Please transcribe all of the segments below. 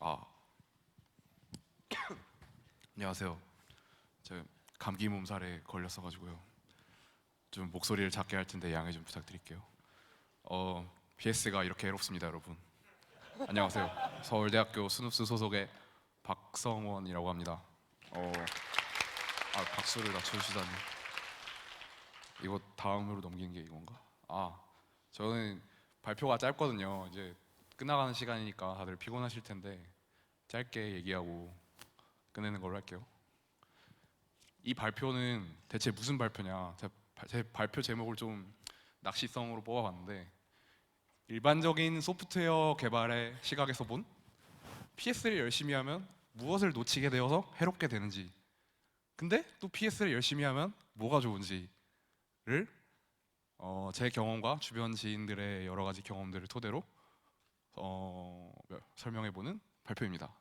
아, 안녕하세요. 저 감기 몸살에 걸렸어가지고요. 좀 목소리를 작게 할 텐데 양해 좀 부탁드릴게요. BS가 이렇게 해롭습니다, 여러분. 안녕하세요. 서울대학교 스눕스 소속의 박성원이라고 합니다. 어, 박수를 낮춰주시다니. 이거 다음으로 넘기는 게 이건가? 저는 발표가 짧거든요. 이제 끝나가는 시간이니까 다들 피곤하실 텐데 짧게 얘기하고 끝내는 걸로 할게요. 이 발표는 대체 무슨 발표냐? 제 발표 제목을 좀 낚시성으로 뽑아봤는데 일반적인 소프트웨어 개발의 시각에서 본 PS를 열심히 하면 무엇을 놓치게 되어서 해롭게 되는지, 근데 또 PS를 열심히 하면 뭐가 좋은지를 제 경험과 주변 지인들의 여러 가지 경험들을 토대로 설명해보는 발표입니다.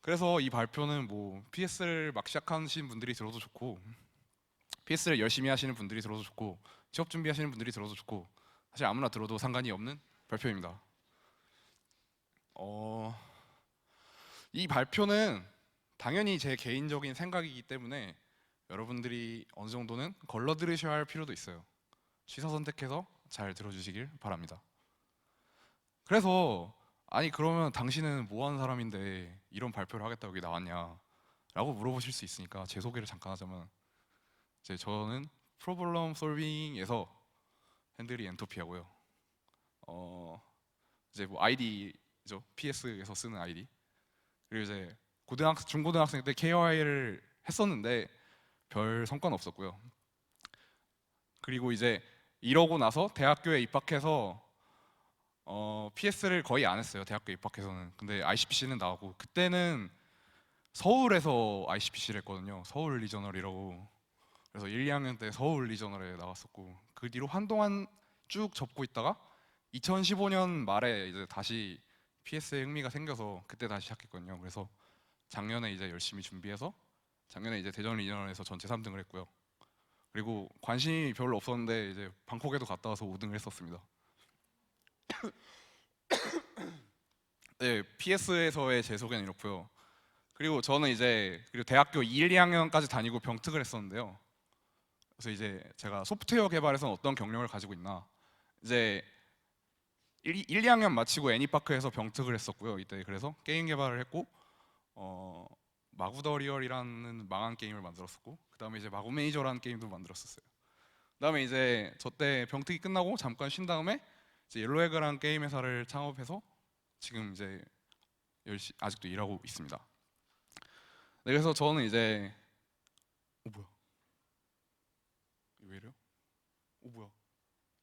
그래서 이 발표는 뭐 PS를 막 시작하신 분들이 들어도 좋고 PS를 열심히 하시는 분들이 들어도 좋고 취업 준비하시는 분들이 들어도 좋고 사실 아무나 들어도 상관이 없는 발표입니다. 이 발표는 당연히 제 개인적인 생각이기 때문에 여러분들이 어느 정도는 걸러 들으셔야 할 필요도 있어요. 취사 선택해서 잘 들어주시길 바랍니다. 그래서 아니 그러면 당신은 뭐 하는 사람인데 이런 발표를 하겠다고 여기 나왔냐 라고 물어보실 수 있으니까 제 소개를 잠깐 하자면 이제 저는 프로블럼 솔빙에서 핸들이 엔토피하고요. 이제 뭐 아이디죠. PS에서 쓰는 아이디. 그리고 이제 중고등학생 때 KY를 했었는데 별 성과는 없었고요. 그리고 이제 이러고 나서 대학교에 입학해서 PS를 거의 안 했어요. 대학교 입학해서는. 근데 ICPC는 나오고 그때는 서울에서 ICPC를 했거든요. 서울 리저널이라고. 그래서 1, 2학년 때 서울 리저널에 나왔었고 그 뒤로 한동안 쭉 접고 있다가 2015년 말에 이제 다시 PS에 흥미가 생겨서 그때 다시 시작했거든요. 그래서 작년에 이제 열심히 준비해서 작년에 이제 대전 리저널에서 전체 3등을 했고요. 그리고 관심이 별로 없었는데 이제 방콕에도 갔다 와서 5등을 했었습니다. 네, PS에서의 제 소개는 이렇고요. 그리고 저는 이제 그리고 대학교 1, 2학년까지 다니고 병특을 했었는데요. 그래서 이제 제가 소프트웨어 개발에서는 어떤 경력을 가지고 있나? 이제 1, 2학년 마치고 애니파크에서 병특을 했었고요. 이때 그래서 게임 개발을 했고 마구더리얼이라는 망한 게임을 만들었었고 그다음에 이제 마구 매니저라는 게임도 만들었었어요. 그다음에 이제 저 때 병특이 끝나고 잠깐 쉰 다음에 이제 옐로에그라는 게임 회사를 창업해서 지금 이제 아직도 일하고 있습니다. 네, 그래서 저는 이제 뭐야? 왜 이래요? 뭐야?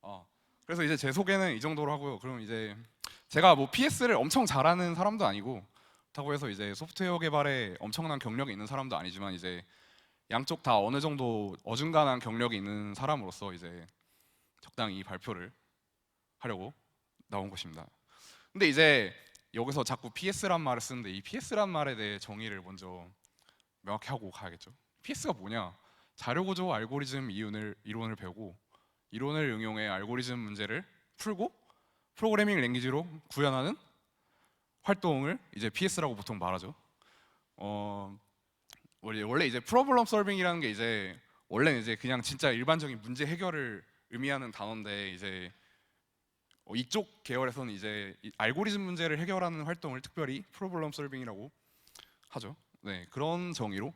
아, 그래서 이제 제 소개는 이 정도로 하고요. 그럼 이제 제가 뭐 PS를 엄청 잘하는 사람도 아니고 그렇다고 해서 이제 소프트웨어 개발에 엄청난 경력이 있는 사람도 아니지만 이제 양쪽 다 어느 정도 어중간한 경력이 있는 사람으로서 이제 적당히 이 발표를 하려고 나온 것입니다. 근데 이제 여기서 자꾸 PS란 말을 쓰는데 이 PS란 말에 대해 정의를 먼저 명확히 하고 가야겠죠. PS가 뭐냐? 자료구조 알고리즘 이론을 배우고 이론을 응용해 알고리즘 문제를 풀고 프로그래밍 랭귀지로 구현하는 활동을 이제 PS라고 보통 말하죠. 어, 원래 이제 프로블럼 솔빙이라는 게 이제 원래는 이제 그냥 진짜 일반적인 문제 해결을 의미하는 단어인데 이제 이쪽 계열에서는 이제 알고리즘 문제를 해결하는 활동을 특별히 프로블럼 솔빙이라고 하죠. 네, 그런 정의로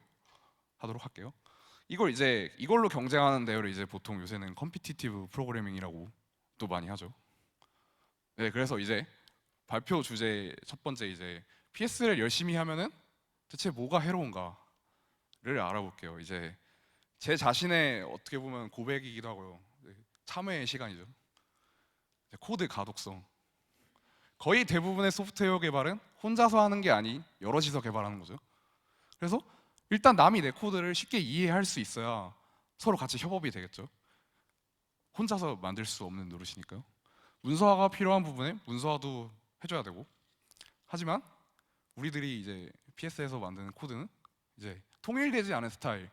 하도록 할게요. 이걸로 경쟁하는 대회를 이제 보통 요새는 컴피티티브 프로그래밍이라고 또 많이 하죠. 네, 그래서 이제 발표 주제 첫 번째 이제 PS를 열심히 하면은 대체 뭐가 해로운가를 알아볼게요. 이제 제 자신의 어떻게 보면 고백이기도 하고요. 네, 참회의 시간이죠. 코드 가독성. 거의 대부분의 소프트웨어 개발은 혼자서 하는 게 아닌 여럿이서 개발하는 거죠. 그래서 일단 남이 내 코드를 쉽게 이해할 수 있어야 서로 같이 협업이 되겠죠. 혼자서 만들 수 없는 노릇이니까요. 문서화가 필요한 부분에 문서화도 해줘야 되고. 하지만 우리들이 이제 PS에서 만드는 코드는 이제 통일되지 않은 스타일,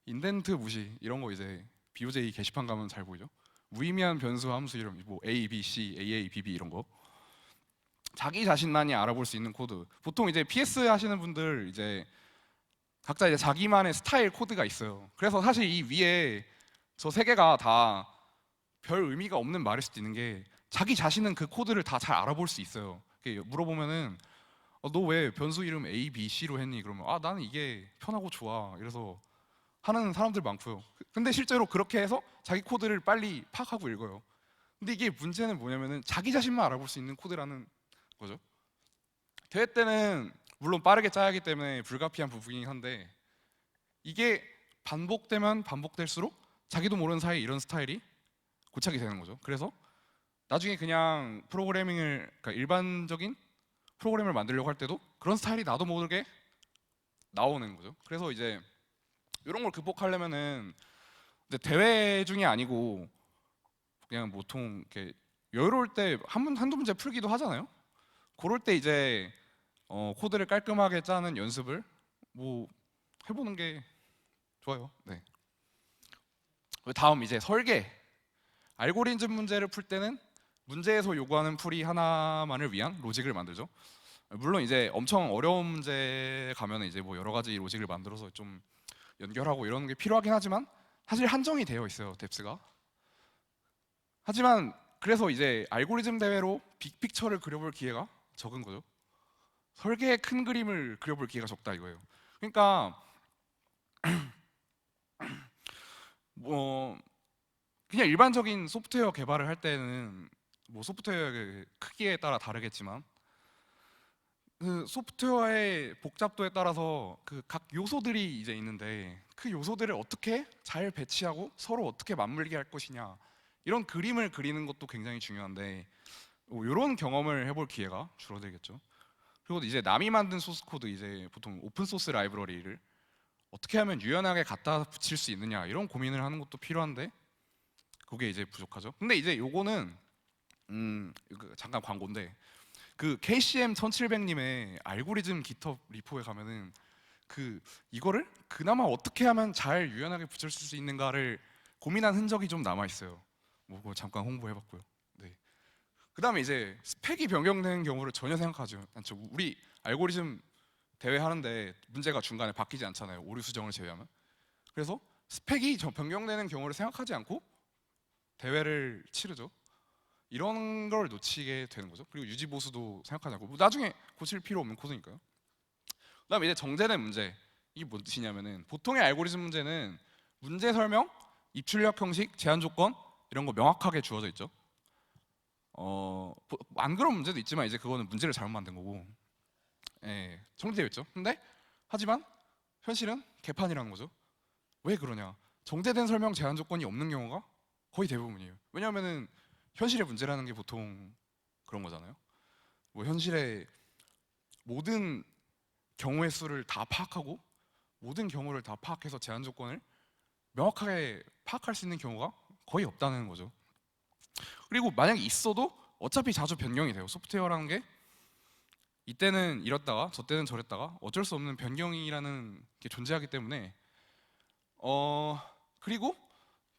인덴트 무시 이런 거 이제 BOJ 게시판 가면 잘 보이죠. 무의미한 변수 함수 이름 뭐 A, B, C, A, A, B, B 이런 거. 자기 자신만이 알아볼 수 있는 코드. 보통 이제 PS 하시는 분들 이제 각자 이제 자기만의 스타일 코드가 있어요. 그래서 사실 이 위에 저 세 개가 다 별 의미가 없는 말일 수도 있는 게 자기 자신은 그 코드를 다 잘 알아볼 수 있어요. 이렇게 물어보면은 너 왜 변수 이름 A, B, C로 했니? 그러면 나는 이게 편하고 좋아. 이래서 하는 사람들 많고요. 근데 실제로 그렇게 해서 자기 코드를 빨리 파악하고 읽어요. 근데 이게 문제는 뭐냐면은 자기 자신만 알아볼 수 있는 코드라는 거죠. 대회 때는 물론 빠르게 짜야 하기 때문에 불가피한 부분이긴 한데 이게 반복되면 반복될수록 자기도 모르는 사이에 이런 스타일이 고착이 되는 거죠. 그래서 나중에 그냥 프로그래밍을 그러니까 일반적인 프로그램을 만들려고 할 때도 그런 스타일이 나도 모르게 나오는 거죠. 그래서 이제 이런 걸 극복하려면은 이제 대회 중이 아니고 그냥 보통 이렇게 여유로울 때 한두 문제 풀기도 하잖아요. 그럴 때 이제 코드를 깔끔하게 짜는 연습을 뭐 해보는 게 좋아요. 네. 다음 이제 설계. 알고리즘 문제를 풀 때는 문제에서 요구하는 풀이 하나만을 위한 로직을 만들죠. 물론 이제 엄청 어려운 문제 가면 이제 뭐 여러 가지 로직을 만들어서 좀 연결하고 이런 게 필요하긴 하지만 사실 한정이 되어 있어요, 뎁스가. 하지만 그래서 이제 알고리즘 대회로 빅픽처를 그려볼 기회가 적은 거죠. 설계의 큰 그림을 그려볼 기회가 적다 이거예요. 그러니까 뭐 그냥 일반적인 소프트웨어 개발을 할 때는 뭐 소프트웨어의 크기에 따라 다르겠지만 그 소프트웨어의 복잡도에 따라서 그 각 요소들이 이제 있는데 그 요소들을 어떻게 잘 배치하고 서로 어떻게 맞물게 할 것이냐 이런 그림을 그리는 것도 굉장히 중요한데 이런 경험을 해볼 기회가 줄어들겠죠. 그리고 이제 남이 만든 소스 코드 이제 보통 오픈 소스 라이브러리를 어떻게 하면 유연하게 갖다 붙일 수 있느냐 이런 고민을 하는 것도 필요한데 그게 이제 부족하죠. 근데 이제 요거는 잠깐 광고인데 그 KCM 1700님의 알고리즘 깃허브 리포에 가면은 그 이거를 그나마 어떻게 하면 잘 유연하게 붙일 수 있는가를 고민한 흔적이 좀 남아 있어요. 뭐 그거 잠깐 홍보해봤고요. 네. 그다음에 이제 스펙이 변경되는 경우를 전혀 생각하지 않죠. 우리 알고리즘 대회 하는데 문제가 중간에 바뀌지 않잖아요. 오류 수정을 제외하면. 그래서 스펙이 변경되는 경우를 생각하지 않고 대회를 치르죠. 이런 걸 놓치게 되는 거죠. 그리고 유지 보수도 생각하지 않고 뭐 나중에 고칠 필요 없는 코드니까요. 그다음에 이제 정제된 문제 이게 무엇이냐면은 보통의 알고리즘 문제는 문제 설명, 입출력 형식, 제한 조건 이런 거 명확하게 주어져 있죠. 안 그런 문제도 있지만 이제 그거는 문제를 잘못 만든 거고, 예, 정제되어 있죠. 근데 하지만 현실은 개판이라는 거죠. 왜 그러냐? 정제된 설명, 제한 조건이 없는 경우가 거의 대부분이에요. 왜냐하면은 현실의 문제라는 게 보통 그런 거잖아요. 뭐 현실의 모든 경우의 수를 다 파악하고 모든 경우를 다 파악해서 제한 조건을 명확하게 파악할 수 있는 경우가 거의 없다는 거죠. 그리고 만약에 있어도 어차피 자주 변경이 돼요. 소프트웨어라는 게 이때는 이랬다가 저때는 저랬다가 어쩔 수 없는 변경이라는 게 존재하기 때문에 그리고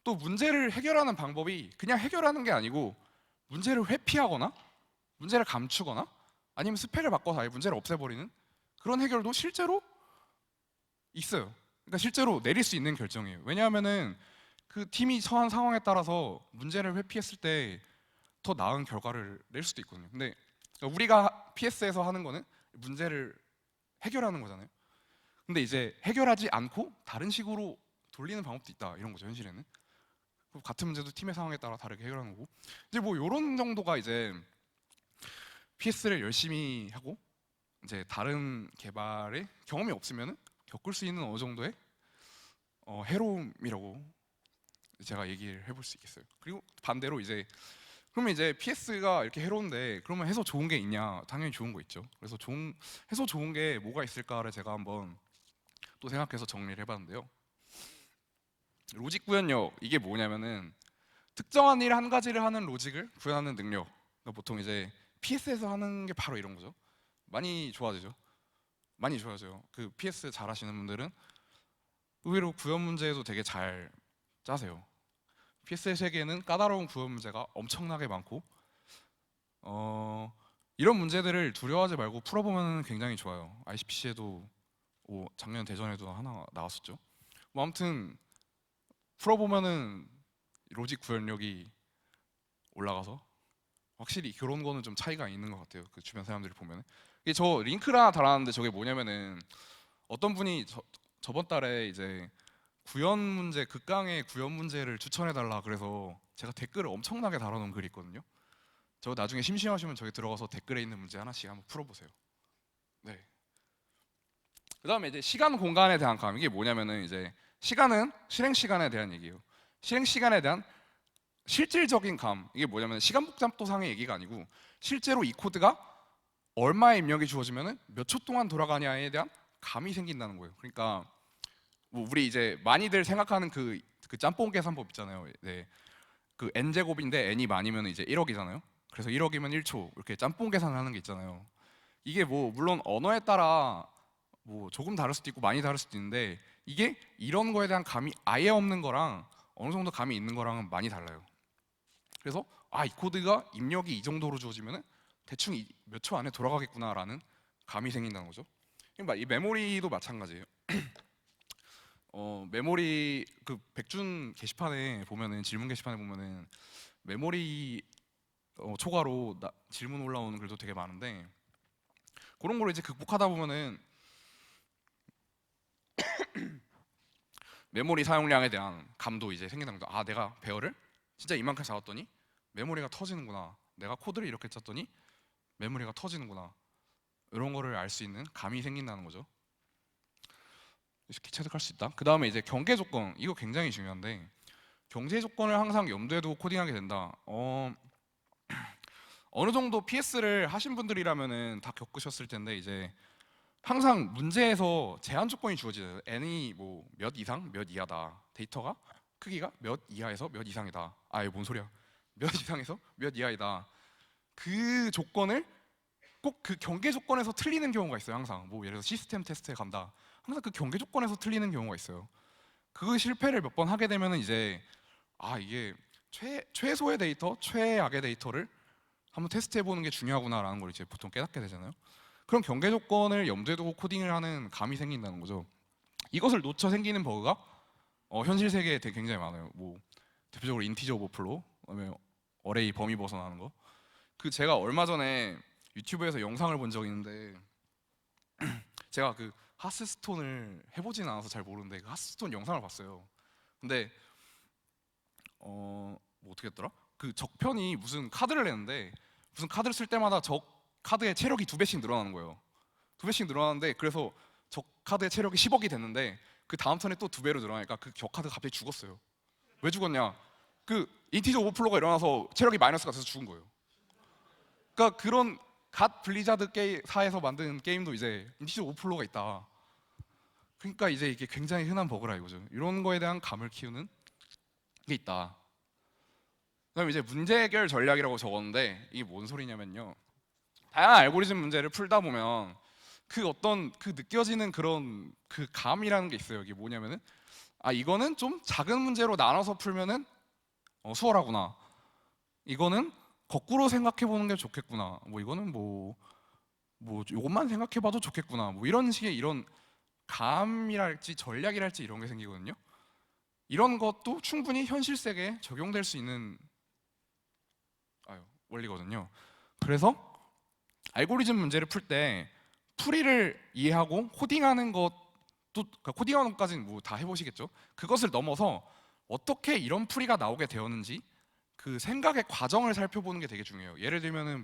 또 문제를 해결하는 방법이 그냥 해결하는 게 아니고 문제를 회피하거나 문제를 감추거나 아니면 스펙을 바꿔서 아예 문제를 없애버리는 그런 해결도 실제로 있어요. 그러니까 실제로 내릴 수 있는 결정이에요. 왜냐하면은 그 팀이 처한 상황에 따라서 문제를 회피했을 때 더 나은 결과를 낼 수도 있거든요. 근데 우리가 PS에서 하는 거는 문제를 해결하는 거잖아요. 근데 이제 해결하지 않고 다른 식으로 돌리는 방법도 있다 이런 거죠 현실에는. 같은 문제도 팀의 상황에 따라 다르게 해결하는 거고 이제 뭐 이런 정도가 이제 PS를 열심히 하고 이제 다른 개발에 경험이 없으면 겪을 수 있는 어느 정도의 해로움이라고 제가 얘기를 해볼 수 있겠어요. 그리고 반대로 이제 그러면 이제 PS가 이렇게 해로운데 그러면 해서 좋은 게 있냐? 당연히 좋은 거 있죠. 그래서 해서 좋은 게 뭐가 있을까를 제가 한번 또 생각해서 정리를 해봤는데요. 로직 구현력 이게 뭐냐면은 특정한 일 한 가지를 하는 로직을 구현하는 능력. 그러니까 보통 이제 PS에서 하는 게 바로 이런 거죠. 많이 좋아지죠. 많이 좋아져요. 그 PS 잘 하시는 분들은 의외로 구현 문제도 되게 잘 짜세요. PS의 세계에는 까다로운 구현 문제가 엄청나게 많고 이런 문제들을 두려워하지 말고 풀어보면 굉장히 좋아요. ICPC에도 작년 대전에도 하나 나왔었죠. 뭐 아무튼 풀어보면은 로직 구현력이 올라가서 확실히 그런 거는 좀 차이가 있는 것 같아요. 그 주변 사람들이 보면은. 이게 저 링크를 하나 달았는데 저게 뭐냐면은 어떤 분이 저번 달에 이제 구현 문제, 극강의 구현 문제를 추천해 달라 그래서 제가 댓글을 엄청나게 달아놓은 글이 있거든요. 저 나중에 심심하시면 저기 들어가서 댓글에 있는 문제 하나씩 한번 풀어보세요. 네. 그다음에 이제 시간 공간에 대한 감, 이게 뭐냐면은 이제 시간은 실행 시간에 대한 얘기예요. 실행 시간에 대한 실질적인 감, 이게 뭐냐면 시간 복잡도상의 얘기가 아니고 실제로 이 코드가 얼마의 입력이 주어지면은 몇 초 동안 돌아가냐에 대한 감이 생긴다는 거예요. 그러니까 뭐 우리 이제 많이들 생각하는 그 짬뽕 계산법 있잖아요. 네. 그 n 제곱인데 n이 많으면 이제 1억이잖아요. 그래서 1억이면 1초 이렇게 짬뽕 계산을 하는 게 있잖아요. 이게 뭐 물론 언어에 따라 뭐 조금 다를 수도 있고 많이 다를 수도 있는데 이게 이런 거에 대한 감이 아예 없는 거랑 어느 정도 감이 있는 거랑은 많이 달라요. 그래서 이 코드가 입력이 이 정도로 주어지면은 대충 몇 초 안에 돌아가겠구나라는 감이 생긴다는 거죠. 이 메모리도 마찬가지예요. 메모리 그 백준 게시판에 보면은 질문 게시판에 보면은 메모리 초과로 질문 올라오는 글도 되게 많은데 그런 걸 이제 극복하다 보면은 메모리 사용량에 대한 감도 이제 생기는 거죠. 내가 배열을 진짜 이만큼 잡았더니 메모리가 터지는구나. 내가 코드를 이렇게 짰더니 메모리가 터지는구나. 이런 거를 알 수 있는 감이 생긴다는 거죠. 이렇게 체득할 수 있다. 그 다음에 이제 경계 조건, 이거 굉장히 중요한데 경계 조건을 항상 염두에 두고 코딩하게 된다. 어느 정도 PS를 하신 분들이라면은 다 겪으셨을 텐데 이제 항상 문제에서 제한 조건이 주어져요. n이 뭐 몇 이상, 몇 이하다. 데이터가 크기가 몇 이하에서 몇 이상이다. 이거 뭔 소리야? 몇 이상에서 몇 이하이다. 그 조건을 꼭 그 경계 조건에서 틀리는 경우가 있어요. 항상 뭐 예를 들어 시스템 테스트에 간다. 항상 그 경계 조건에서 틀리는 경우가 있어요. 그 실패를 몇 번 하게 되면은 이제 이게 최소의 데이터, 최악의 데이터를 한번 테스트해 보는 게 중요하구나라는 걸 이제 보통 깨닫게 되잖아요. 그럼 경계 조건을 염두에 두고 코딩을 하는 감이 생긴다는 거죠. 이것을 놓쳐 생기는 버그가 현실 세계에 되게 굉장히 많아요. 뭐 대표적으로 인티저 오버플로, 그다음에 어레이 범위 벗어나는 거. 그 제가 얼마 전에 유튜브에서 영상을 본 적이 있는데 제가 그 하스스톤을 해보지는 않아서 잘 모르는데 그 하스스톤 영상을 봤어요. 근데 뭐 어떻게 했더라? 그 적편이 무슨 카드를 내는데 무슨 카드를 쓸 때마다 적 카드의 체력이 2배씩 늘어나는 거예요. 2배씩 늘어나는데 그래서 적 카드의 체력이 10억이 됐는데 그 다음 턴에 또 2배로 늘어나니까 그 적 카드가 갑자기 죽었어요. 왜 죽었냐? 그 인티저 오버플로가 일어나서 체력이 마이너스가 돼서 죽은 거예요. 그러니까 그런 갓 블리자드 사에서 만든 게임도 이제 인티저 오버플로가 있다. 그러니까 이제 이게 굉장히 흔한 버그라 이거죠. 이런 거에 대한 감을 키우는 게 있다. 그다음에 이제 문제 해결 전략이라고 적었는데 이게 뭔 소리냐면요. 다양한 알고리즘 문제를 풀다 보면 그 어떤 그 느껴지는 그런 그 감이라는 게 있어요. 이게 뭐냐면은 이거는 좀 작은 문제로 나눠서 풀면은 수월하구나. 이거는 거꾸로 생각해 보는 게 좋겠구나. 뭐 이거는 뭐 이것만 생각해 봐도 좋겠구나. 뭐 이런 식의 이런 감이랄지 전략이랄지 이런 게 생기거든요. 이런 것도 충분히 현실 세계에 적용될 수 있는 원리거든요. 그래서 알고리즘 문제를 풀 때 풀이를 이해하고 코딩하는 것도, 그러니까 코딩하는 것까지는 뭐 다 해보시겠죠. 그것을 넘어서 어떻게 이런 풀이가 나오게 되었는지 그 생각의 과정을 살펴보는 게 되게 중요해요. 예를 들면은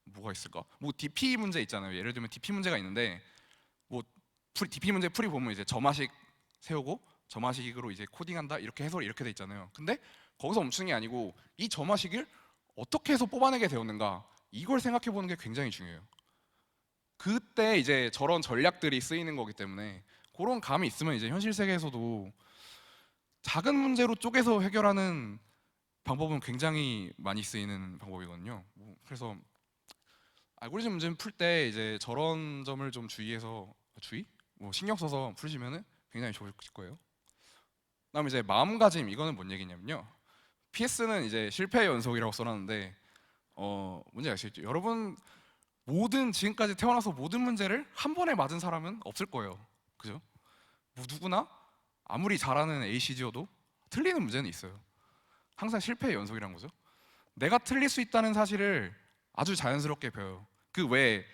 뭐가 있을까? 뭐 DP 문제 있잖아요. 예를 들면 DP 문제가 있는데 뭐 DP 문제 풀이 보면 이제 점화식 세우고 점화식으로 이제 코딩한다 이렇게 해서 이렇게 돼 있잖아요. 근데 거기서 멈추는 게 아니고 이 점화식을 어떻게 해서 뽑아내게 되었는가 이걸 생각해 보는 게 굉장히 중요해요. 그때 이제 저런 전략들이 쓰이는 거기 때문에 그런 감이 있으면 이제 현실 세계에서도 작은 문제로 쪼개서 해결하는 방법은 굉장히 많이 쓰이는 방법이거든요. 그래서 알고리즘 문제 풀 때 이제 저런 점을 좀 주의해서 신경 써서 풀시면은 굉장히 좋을 거예요. 그다음에 이제 마음가짐, 이거는 뭔 얘기냐면요. PS는 이제 실패의 연속이라고 써놨는데 뭔지 아시겠죠? 여러분 모든 지금까지 태어나서 모든 문제를 한 번에 맞은 사람은 없을 거예요. 그죠? 뭐 누구나 아무리 잘하는 ACG여도 틀리는 문제는 있어요. 항상 실패의 연속이란 거죠. 내가 틀릴 수 있다는 사실을 아주 자연스럽게 배워요. 그 왜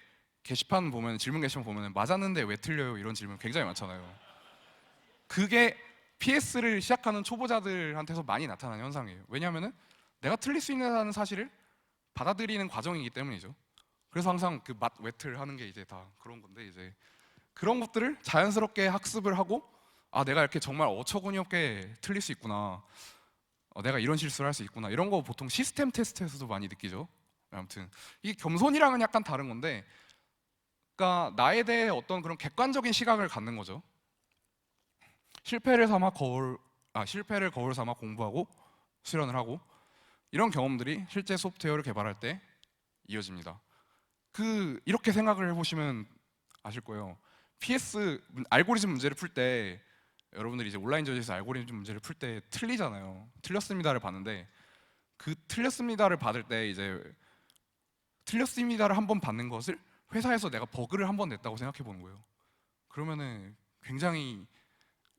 게시판 보면 질문 게시판 보면 맞았는데 왜 틀려요? 이런 질문 굉장히 많잖아요. 그게 PS를 시작하는 초보자들한테서 많이 나타나는 현상이에요. 왜냐하면은 내가 틀릴 수 있다는 사실을 받아들이는 과정이기 때문이죠. 그래서 항상 그 맛 외틀 하는 게 이제 다 그런 건데 이제 그런 것들을 자연스럽게 학습을 하고 아 내가 이렇게 정말 어처구니 없게 틀릴 수 있구나. 내가 이런 실수를 할 수 있구나. 이런 거 보통 시스템 테스트에서도 많이 느끼죠. 아무튼 이 겸손이랑은 약간 다른 건데, 그러니까 나에 대해 어떤 그런 객관적인 시각을 갖는 거죠. 실패를 거울 삼아 공부하고 수련을 하고 이런 경험들이 실제 소프트웨어를 개발할 때 이어집니다. 이렇게 생각을 해보시면 아실 거예요. PS 알고리즘 문제를 풀 때 여러분들이 이제 온라인 저지에서 알고리즘 문제를 풀 때 틀리잖아요. 틀렸습니다를 받는데 그 틀렸습니다를 받을 때 이제 틀렸습니다를 한 번 받는 것을 회사에서 내가 버그를 한 번 냈다고 생각해 보는 거예요. 그러면은 굉장히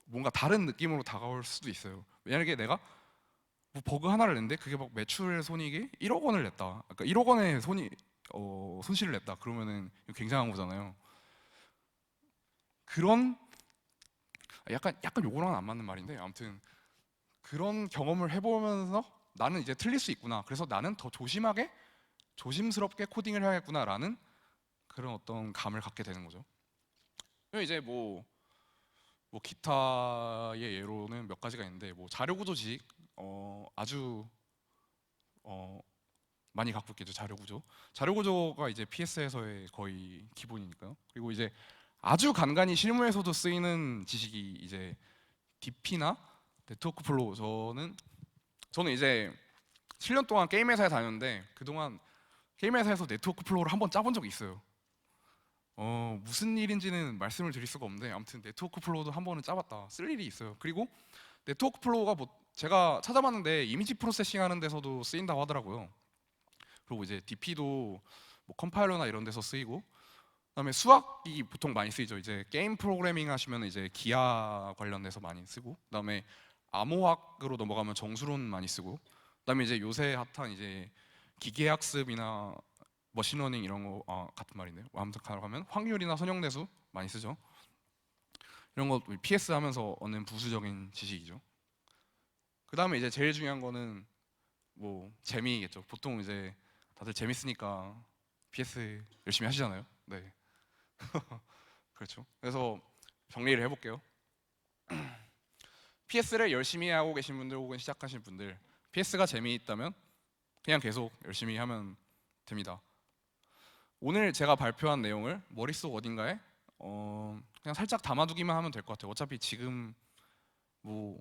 뭔가 다른 느낌으로 다가올 수도 있어요. 만약에 내가 뭐 버그 하나를 냈는데 그게 막 매출 손익이 1억 원을 냈다. 그러니까 1억 원의 손실을 냈다. 그러면은 굉장한 거잖아요. 그런 약간 요거랑은 안 맞는 말인데 아무튼 그런 경험을 해보면서 나는 이제 틀릴 수 있구나. 그래서 나는 더 조심스럽게 코딩을 해야겠구나라는 그런 어떤 감을 갖게 되는 거죠. 그리고 이제 뭐 기타의 예로는 몇 가지가 있는데 뭐 자료구조식 아주 어, 많이 갖고 있겠죠. 자료구조가 이제 PS에서의 거의 기본이니까요. 그리고 이제 아주 간간히 실무에서도 쓰이는 지식이 이제 DP나 네트워크 플로우. 저는 이제 7년 동안 게임 회사에 다녔는데 그동안 게임 회사에서 네트워크 플로우를 한번 짜본 적이 있어요. 무슨 일인지는 말씀을 드릴 수가 없는데 아무튼 네트워크 플로우도 한 번은 짜봤다. 쓸 일이 있어요. 그리고 네트워크 플로우가 뭐 제가 찾아봤는데 이미지 프로세싱 하는 데서도 쓰인다고 하더라고요. 그리고 이제 DP도 뭐 컴파일러나 이런 데서 쓰이고 그다음에 수학이 보통 많이 쓰이죠. 이제 게임 프로그래밍 하시면 이제 기하 관련돼서 많이 쓰고 그다음에 암호학으로 넘어가면 정수론 많이 쓰고 그다음에 이제 요새 핫한 이제 기계학습이나 머신러닝 이런 거 같은 말이네요. 아무튼 가면 확률이나 선형대수 많이 쓰죠. 이런 거 PS 하면서 얻는 부수적인 지식이죠. 그다음에 이제 제일 중요한 거는 뭐 재미겠죠. 보통 이제 다들 재밌으니까 PS 열심히 하시잖아요. 네, 그렇죠. 그래서 정리를 해볼게요. PS를 열심히 하고 계신 분들 혹은 시작하신 분들, PS가 재미있다면 그냥 계속 열심히 하면 됩니다. 오늘 제가 발표한 내용을 머릿속 어딘가에 그냥 살짝 담아두기만 하면 될 것 같아요. 어차피 지금 뭐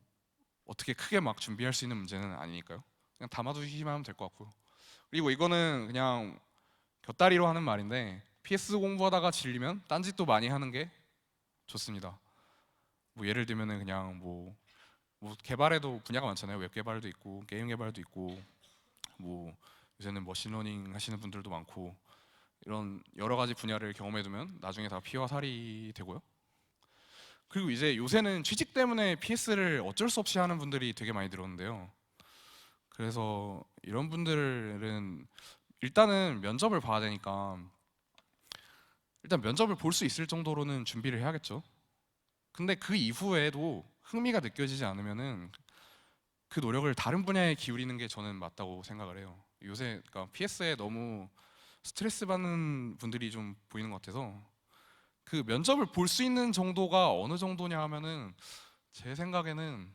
어떻게 크게 막 준비할 수 있는 문제는 아니니까요. 그냥 담아두시기만 하면 될 것 같고. 그리고 이거는 그냥 곁다리로 하는 말인데 PS 공부하다가 질리면 딴짓도 많이 하는 게 좋습니다. 뭐 예를 들면은 그냥 뭐 개발에도 분야가 많잖아요. 웹 개발도 있고 게임 개발도 있고 뭐 요새는 머신러닝 하시는 분들도 많고 이런 여러 가지 분야를 경험해두면 나중에 다 피와 살이 되고요. 그리고 이제 요새는 취직 때문에 PS를 어쩔 수 없이 하는 분들이 되게 많이 늘었는데요. 그래서 이런 분들은 일단은 면접을 봐야 되니까 일단 면접을 볼 수 있을 정도로는 준비를 해야겠죠. 근데 그 이후에도 흥미가 느껴지지 않으면은 그 노력을 다른 분야에 기울이는 게 저는 맞다고 생각을 해요. 요새 그러니까 PS에 너무 스트레스 받는 분들이 좀 보이는 것 같아서 그 면접을 볼 수 있는 정도가 어느 정도냐 하면은 제 생각에는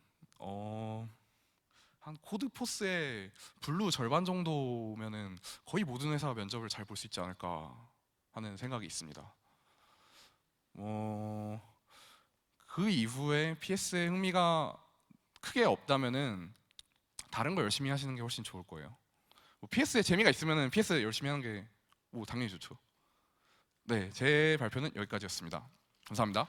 한 코드포스의 블루 절반 정도면은 거의 모든 회사가 면접을 잘 볼 수 있지 않을까 하는 생각이 있습니다. 그 이후에 PS에 흥미가 크게 없다면은 다른 거 열심히 하시는 게 훨씬 좋을 거예요. 뭐 PS에 재미가 있으면은 PS 열심히 하는 게 뭐 당연히 좋죠. 네, 제 발표는 여기까지였습니다. 감사합니다.